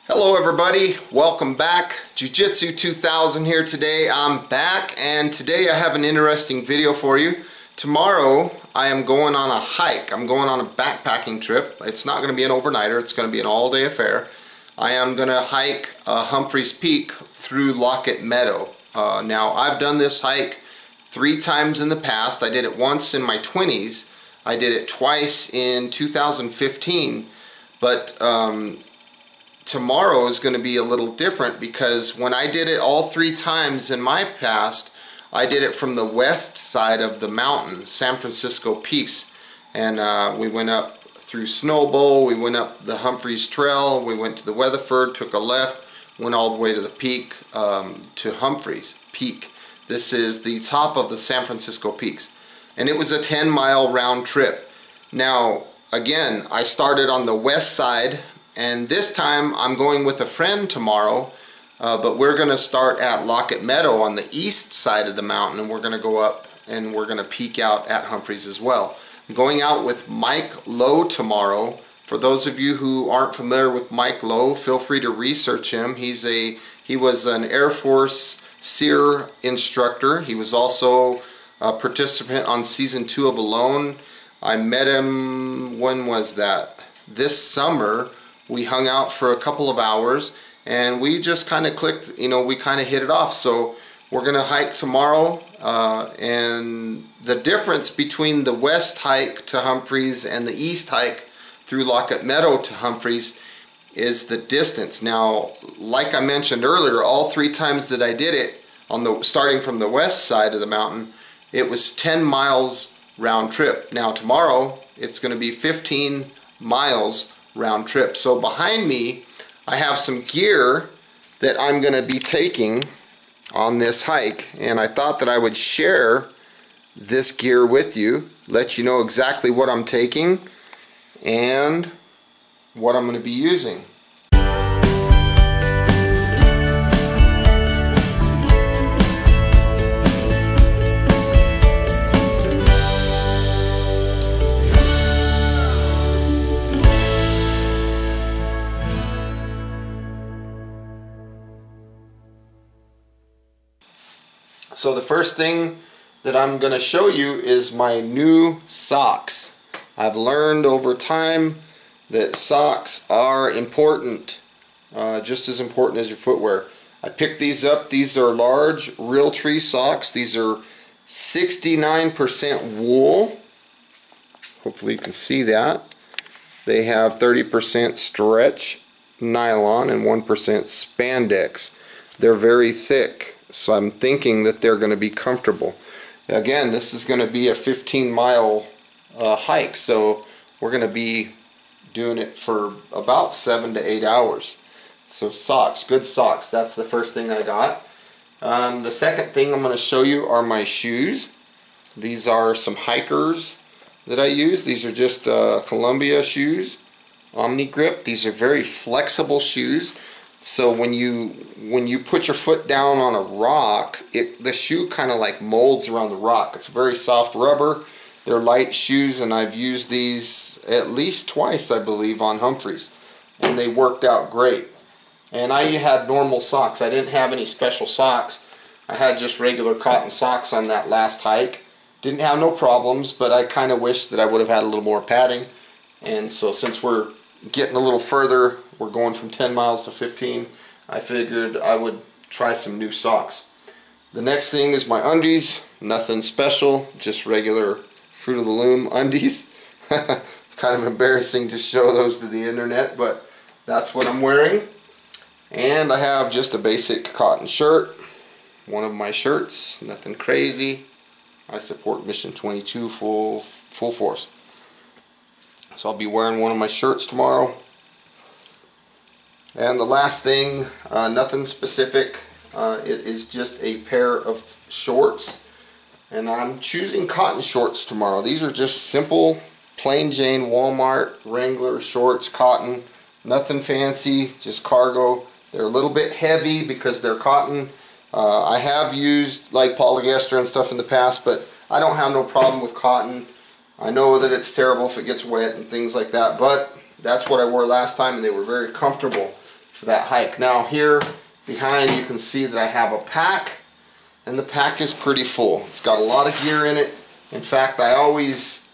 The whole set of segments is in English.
Hello everybody, welcome back. Jiu-Jitsu 2000 here today. I'm back and today I have an interesting video for you. Tomorrow I am going on a hike. I'm going on a backpacking trip. It's not going to be an overnighter, it's going to be an all-day affair. I am going to hike Humphreys Peak through Lockett Meadow. Now I've done this hike 3 times in the past. I did it once in my 20s. I did it twice in 2015, but tomorrow is going to be a little different because when I did it all 3 times in my past, I did it from the west side of the mountain, San Francisco Peaks, and we went up through Snowbowl, we went up the Humphreys Trail, we went to the Weatherford, took a left, went all the way to the peak, to Humphreys Peak. This is the top of the San Francisco Peaks, and it was a 10-mile round trip. Now again, I started on the west side, and this time I'm going with a friend tomorrow, but we're going to start at Lockett Meadow on the east side of the mountain, and we're going to go up and we're going to peek out at Humphreys as well. I'm going out with Mike Lowe tomorrow. For those of you who aren't familiar with Mike Lowe, feel free to research him. He was an Air Force SEER instructor. He was also a participant on season 2 of Alone. I met him, when was that? This summer. We hung out for a couple of hours and we just kind of clicked, you know, we kind of hit it off. So we're going to hike tomorrow, and the difference between the west hike to Humphreys and the east hike through Lockett Meadow to Humphreys is the distance. Now, like I mentioned earlier, all 3 times that I did it, starting from the west side of the mountain, it was 10 miles round trip. Now tomorrow it's going to be 15 miles round trip. So behind me I have some gear that I'm going to be taking on this hike, and I thought that I would share this gear with you, let you know exactly what I'm taking and what I'm going to be using. So the first thing that I'm going to show you is my new socks. I've learned over time that socks are important, just as important as your footwear. I picked these up. These are large Realtree socks. These are 69% wool. Hopefully you can see that. They have 30% stretch nylon and 1% spandex. They're very thick, so I'm thinking that they're going to be comfortable. Again, this is going to be a 15-mile hike, so we're going to be doing it for about 7 to 8 hours. So socks, good socks, that's the first thing I got. The second thing I'm going to show you are my shoes. These are some hikers that I use. These are just Columbia shoes, Omni Grip. These are very flexible shoes. So when you put your foot down on a rock, the shoe kind of like molds around the rock. It's very soft rubber. They're light shoes, and I've used these at least twice, I believe, on Humphreys, and they worked out great. And I had normal socks. I didn't have any special socks. I had just regular cotton socks on that last hike. Didn't have no problems, but I kind of wish that I would have had a little more padding. And so since we're getting a little further, we're going from 10 miles to 15, I figured I would try some new socks. The next thing is my undies. Nothing special, just regular Fruit of the Loom undies. Kind of embarrassing to show those to the internet, but that's what I'm wearing. And I have just a basic cotton shirt, one of my shirts, nothing crazy. I support Mission 22 full force. So I'll be wearing one of my shirts tomorrow. And the last thing, nothing specific, it is just a pair of shorts, and I'm choosing cotton shorts tomorrow. These are just simple, plain Jane Walmart Wrangler shorts, cotton, nothing fancy, just cargo. They're a little bit heavy because they're cotton. I have used like polyester and stuff in the past, but I don't have no problem with cotton. I know that it's terrible if it gets wet and things like that, but that's what I wore last time, and they were very comfortable. for that hike. Now here behind you can see that I have a pack, and the pack is pretty full. It's got a lot of gear in it. In fact, I always,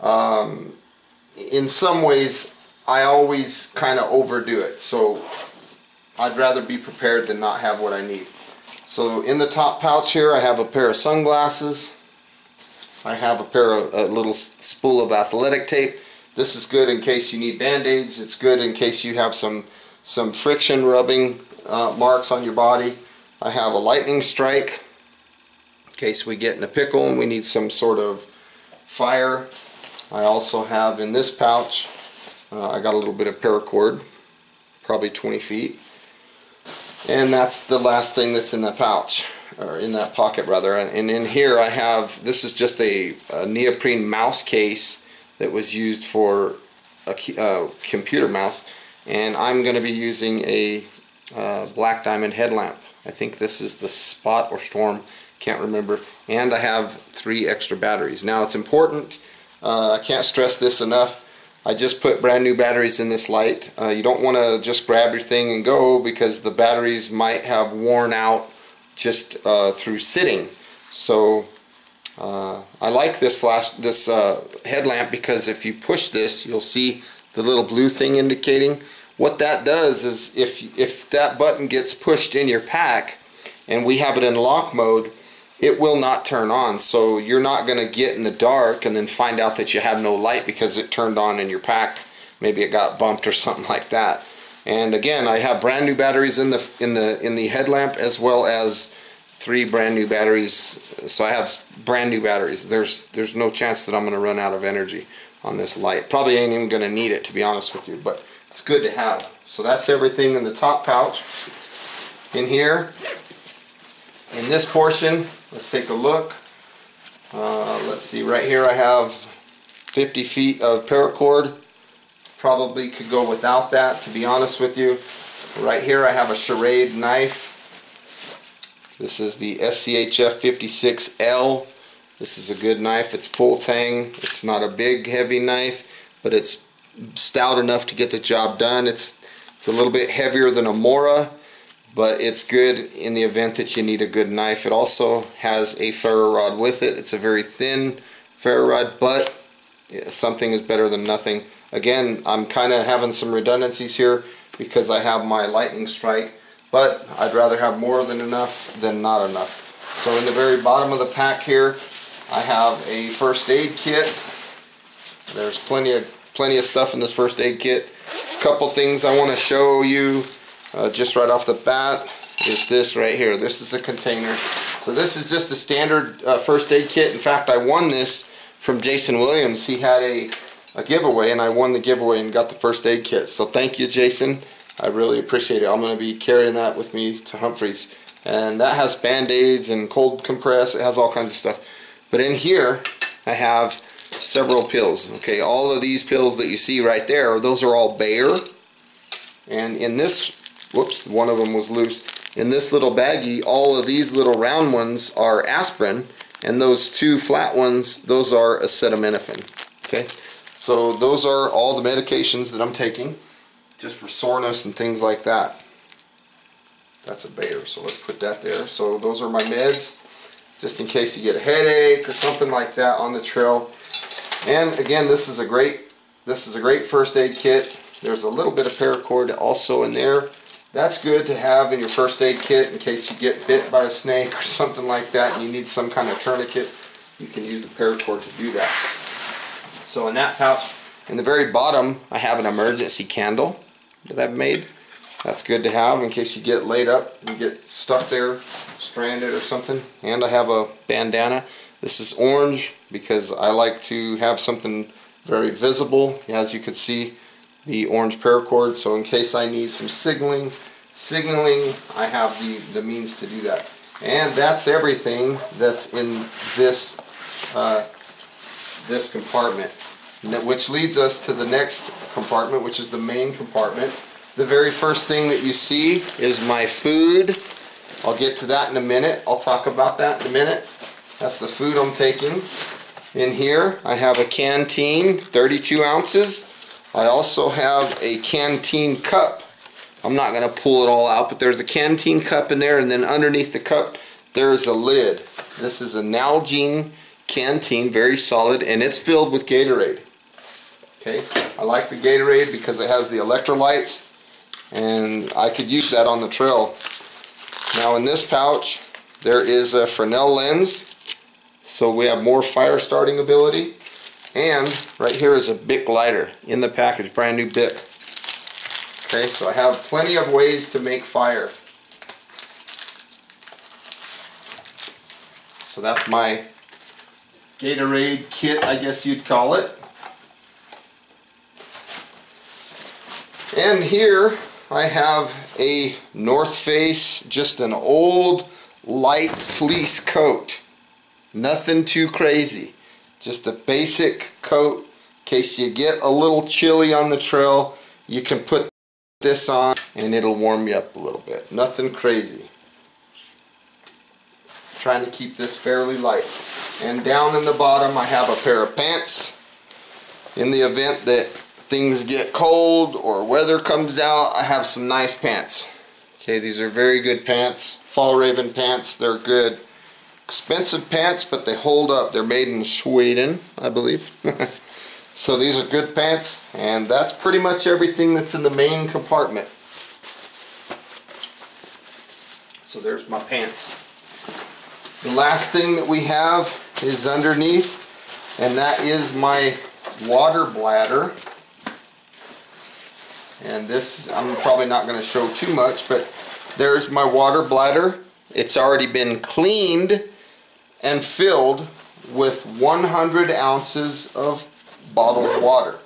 in some ways, I always kind of overdo it. So I'd rather be prepared than not have what I need. So in the top pouch here, I have a pair of sunglasses. I have a little spool of athletic tape. This is good in case you need band-aids. It's good in case you have some friction rubbing marks on your body. I have a lightning strike in case we get in a pickle and we need some sort of fire. I also have in this pouch, I got a little bit of paracord, probably 20 feet. And that's the last thing that's in that pouch, or in that pocket rather. And in here I have, this is just a neoprene mouse case that was used for a computer mouse. And I'm going to be using a black diamond headlamp. I think this is the Spot or Storm, can't remember. And I have 3 extra batteries. Now it's important, I can't stress this enough, I just put brand new batteries in this light. You don't want to just grab your thing and go, because the batteries might have worn out just through sitting. So I like this headlamp, because if you push this, you'll see the little blue thing indicating. What that does is if that button gets pushed in your pack and we have it in lock mode, it will not turn on. So you're not going to get in the dark and then find out that you have no light because it turned on in your pack. Maybe it got bumped or something like that. And again, I have brand new batteries in the headlamp, as well as 3 brand new batteries. So I have brand new batteries. There's no chance that I'm going to run out of energy on this light. Probably ain't even going to need it, to be honest with you, but it's good to have. So that's everything in the top pouch. In here, in this portion, let's take a look. Let's see, right here I have 50 feet of paracord. Probably could go without that, to be honest with you. Right here I have a Charade knife. This is the SCHF 56L. This is a good knife. It's full tang. It's not a big heavy knife, but it's stout enough to get the job done. It's a little bit heavier than a Mora, but it's good in the event that you need a good knife. It also has a ferro rod with it. It's a very thin ferro rod, but something is better than nothing. Again, I'm kind of having some redundancies here because I have my lightning strike, but I'd rather have more than enough than not enough. So in the very bottom of the pack here, I have a first aid kit. There's plenty of stuff in this first aid kit. A couple things I want to show you just right off the bat is this right here. This is a container. So this is just a standard first aid kit. In fact, I won this from Jason Williams. He had a giveaway, and I won the giveaway and got the first aid kit. So thank you, Jason. I really appreciate it. I'm going to be carrying that with me to Humphreys. And that has band-aids and cold compress. It has all kinds of stuff. But in here, I have several pills. Okay, all of these pills that you see right there, those are all Bayer. And in this, whoops, one of them was loose. In this little baggie, all of these little round ones are aspirin, and those 2 flat ones, those are acetaminophen. Okay, so those are all the medications that I'm taking, just for soreness and things like that. That's a Bayer, so let's put that there. So those are my meds, just in case you get a headache or something like that on the trail. And again, this is a great first aid kit. There's a little bit of paracord also in there. That's good to have in your first aid kit in case you get bit by a snake or something like that and you need some kind of tourniquet. You can use the paracord to do that. So in that pouch, in the very bottom, I have an emergency candle that I've made. That's good to have in case you get laid up, you get stuck there, stranded or something. And I have a bandana. This is orange because I like to have something very visible. As you can see, the orange paracord. So in case I need some signaling, I have the means to do that. And that's everything that's in this this compartment, which leads us to the next compartment, which is the main compartment. The very first thing that you see is my food. I'll get to that in a minute. I'll talk about that in a minute. That's the food I'm taking. In here I have a canteen, 32 ounces. I also have a canteen cup, I'm not going to pull it all out, but there's a canteen cup in there, and then underneath the cup there's a lid. This is a Nalgene canteen, very solid, and it's filled with Gatorade. Okay, I like the Gatorade because it has the electrolytes, and I could use that on the trail. Now in this pouch there is a Fresnel lens, so we have more fire starting ability. And right here is a Bic lighter in the package, brand new Bic. Okay, so I have plenty of ways to make fire. So that's my Gatorade kit, I guess you'd call it. And here I have a North Face, just an old light fleece coat. Nothing too crazy. Just a basic coat. In case you get a little chilly on the trail, you can put this on and it'll warm you up a little bit. Nothing crazy. Trying to keep this fairly light. And down in the bottom I have a pair of pants. In the event that things get cold or weather comes out, I have some nice pants. Okay, these are very good pants. Fall Raven pants, they're good. Expensive pants, but they hold up. They're made in Sweden, I believe. So these are good pants, and that's pretty much everything that's in the main compartment. So there's my pants. The last thing that we have is underneath, and that is my water bladder. And this, I'm probably not going to show too much, but there's my water bladder. It's already been cleaned and filled with 100 ounces of bottled water.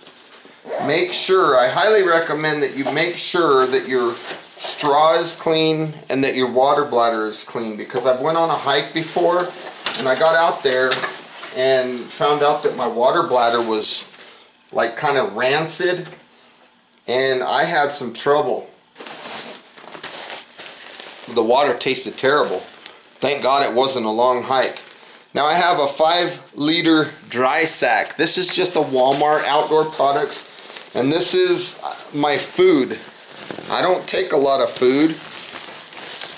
Make sure, I highly recommend that you make sure that your straw is clean and that your water bladder is clean, because I've went on a hike before and I got out there and found out that my water bladder was like kind of rancid, and I had some trouble. The water tasted terrible. Thank God it wasn't a long hike. Now I have a 5-liter dry sack. This is just a Walmart outdoor products, and this is my food. I don't take a lot of food.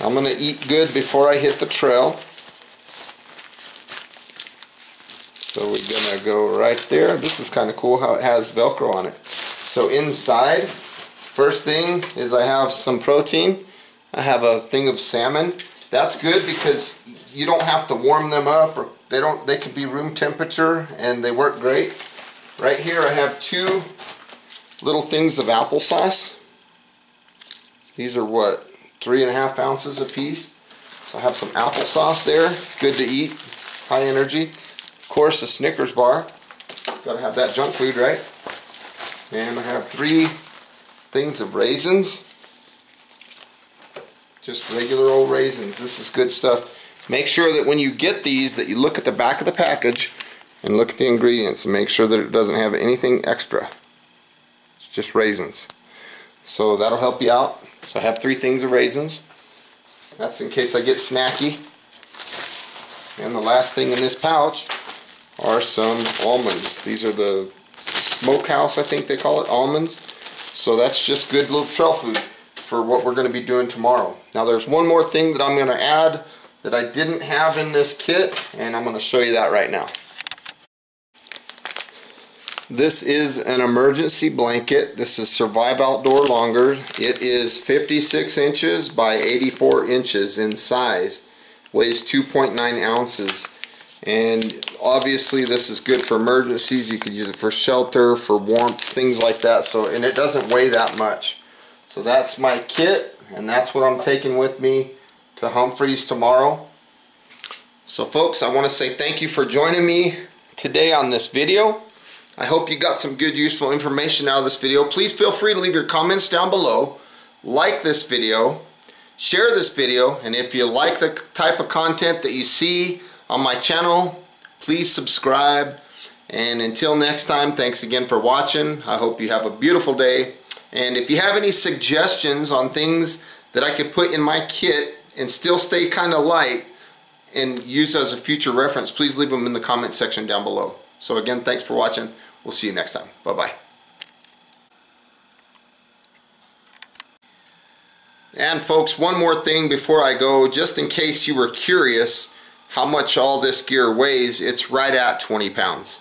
I'm gonna eat good before I hit the trail. So we're gonna go right there. This is kind of cool how it has Velcro on it. So inside, first thing is I have some protein. I have a thing of salmon. That's good because you don't have to warm them up, or they could be room temperature and they work great. Right here I have 2 little things of applesauce. These are what, 3.5 ounces a piece. So I have some applesauce there. It's good to eat, high energy. Of course, a Snickers bar. Gotta have that junk food, right? And I have 3 things of raisins. Just regular old raisins. This is good stuff. Make sure that when you get these, that you look at the back of the package and look at the ingredients and make sure that it doesn't have anything extra. It's just raisins. So that'll help you out. So I have 3 things of raisins. That's in case I get snacky. And the last thing in this pouch are some almonds. These are the Smokehouse, I think they call it, almonds. So that's just good little trail food for what we're going to be doing tomorrow. Now there's one more thing that I'm going to add that I didn't have in this kit, and I'm going to show you that right now. This is an emergency blanket. This is Survive Outdoor Longer. It is 56 inches by 84 inches in size. Weighs 2.9 ounces. And obviously this is good for emergencies. You could use it for shelter, for warmth, things like that. So, and it doesn't weigh that much. So that's my kit, and that's what I'm taking with me to Humphreys tomorrow. So folks, I want to say thank you for joining me today on this video. I hope you got some good, useful information out of this video. Please feel free to leave your comments down below. Like this video, share this video, and if you like the type of content that you see on my channel, please subscribe. And until next time, thanks again for watching. I hope you have a beautiful day. And if you have any suggestions on things that I could put in my kit and still stay kind of light and use as a future reference, please leave them in the comment section down below. So again, thanks for watching. We'll see you next time. Bye-bye. And folks, one more thing before I go, just in case you were curious how much all this gear weighs, it's right at 20 pounds.